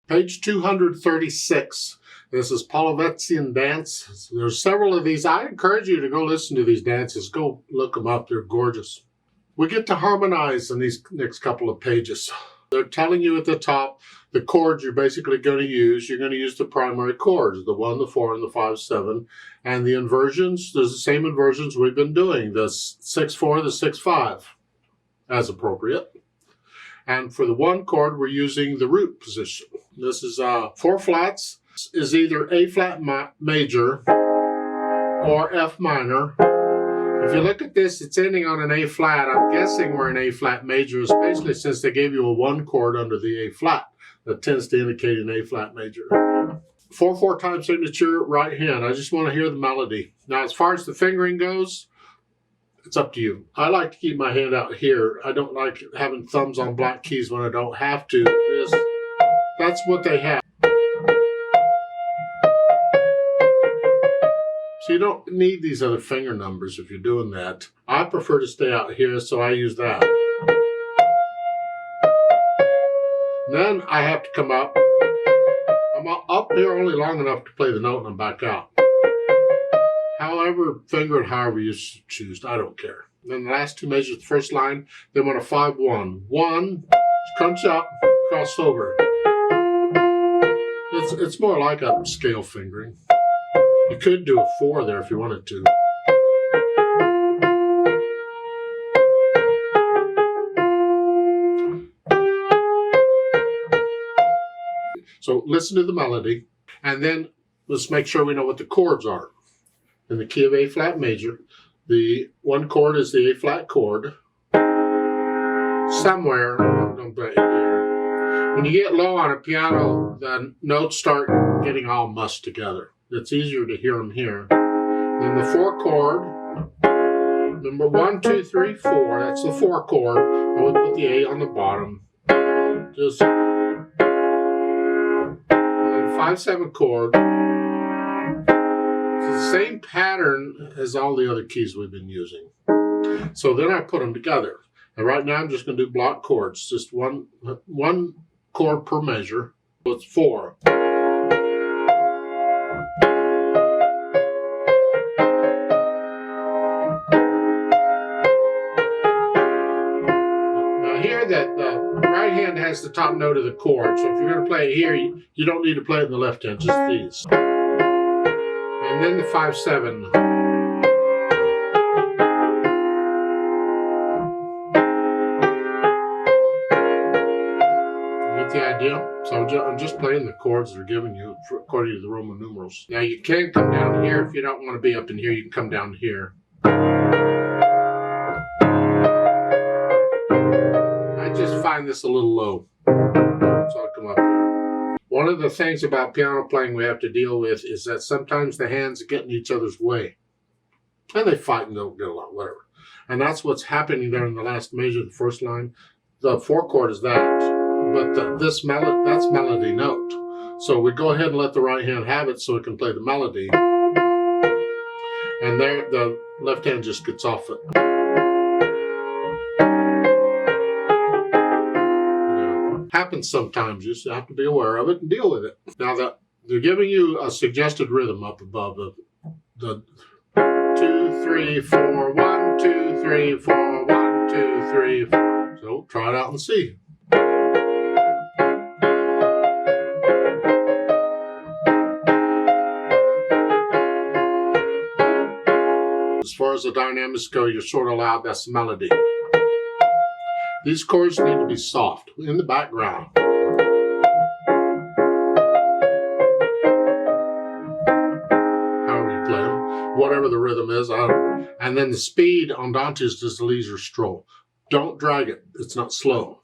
Page 236. This is Polovetsian Dance. There's several of these. I encourage you to go listen to these dances. Go look them up. They're gorgeous. We get to harmonize in these next couple of pages. They're telling you at the top the chords you're basically going to use. You're going to use the primary chords, the 1, the 4, and the 5, 7. And the inversions, there's the same inversions we've been doing, the 6, 4, the 6, 5, as appropriate. And for the 1 chord, we're using the root position. This is 4 flats, is either A flat major or F minor. If you look at this, it's ending on an A flat. I'm guessing we're in A flat major, especially since they gave you a 1 chord under the A flat. That tends to indicate an A flat major. 4/4 time signature, right hand. I just want to hear the melody. Now, as far as the fingering goes, it's up to you. I like to keep my hand out here. I don't like having thumbs on black keys when I don't have to. That's what they have. So you don't need these other finger numbers if you're doing that. I prefer to stay out here, so I use that. Then I have to come up. I'm up here only long enough to play the note and I'm back out. However, finger it however you choose. I don't care. Then the last 2 measures, the first line, they want a 5/1. 1, crunch up, cross over. It's more like a scale fingering. You could do a 4 there if you wanted to. So listen to the melody, and then let's make sure we know what the chords are. In the key of A flat major, the 1 chord is the A flat chord. Somewhere, when you get low on a piano, the notes start getting all mussed together. It's easier to hear them here. Then the 4 chord, number 1, 2, 3, 4, that's the 4 chord. And we'll put the A on the bottom. Just, and then 5, 7 chord. It's the same pattern as all the other keys we've been using. So then I put them together. And right now I'm just going to do block chords, just one chord per measure. So it's 4. Here that the right hand has the top note of the chord, so if you're going to play it here, you don't need to play it in the left hand, just these. And then the 5, 7. Get the idea? So I'm just playing the chords they're giving you according to the Roman numerals. Now you can come down here if you don't want to be up in here. You can come down here. I just find this a little low, so I'll come up here. One of the things about piano playing we have to deal with is that sometimes the hands get in each other's way. And they fight and don't get along, whatever. And that's what's happening there in the last measure, the first line. The 4 chord is that, but that's melody note. So we go ahead and let the right hand have it so it can play the melody. And there, the left hand just gets off it. Happens sometimes. You just have to be aware of it and deal with it. Now that they're giving you a suggested rhythm up above the 2, 3, 4, 1, 2, 3, 4, 1, 2, 3, 4. So try it out and see. As far as the dynamics go, you're sort of loud. That's the melody. These chords need to be soft in the background. However you play them, whatever the rhythm is. And then the speed on Dante's is the leisure stroll. Don't drag it. It's not slow.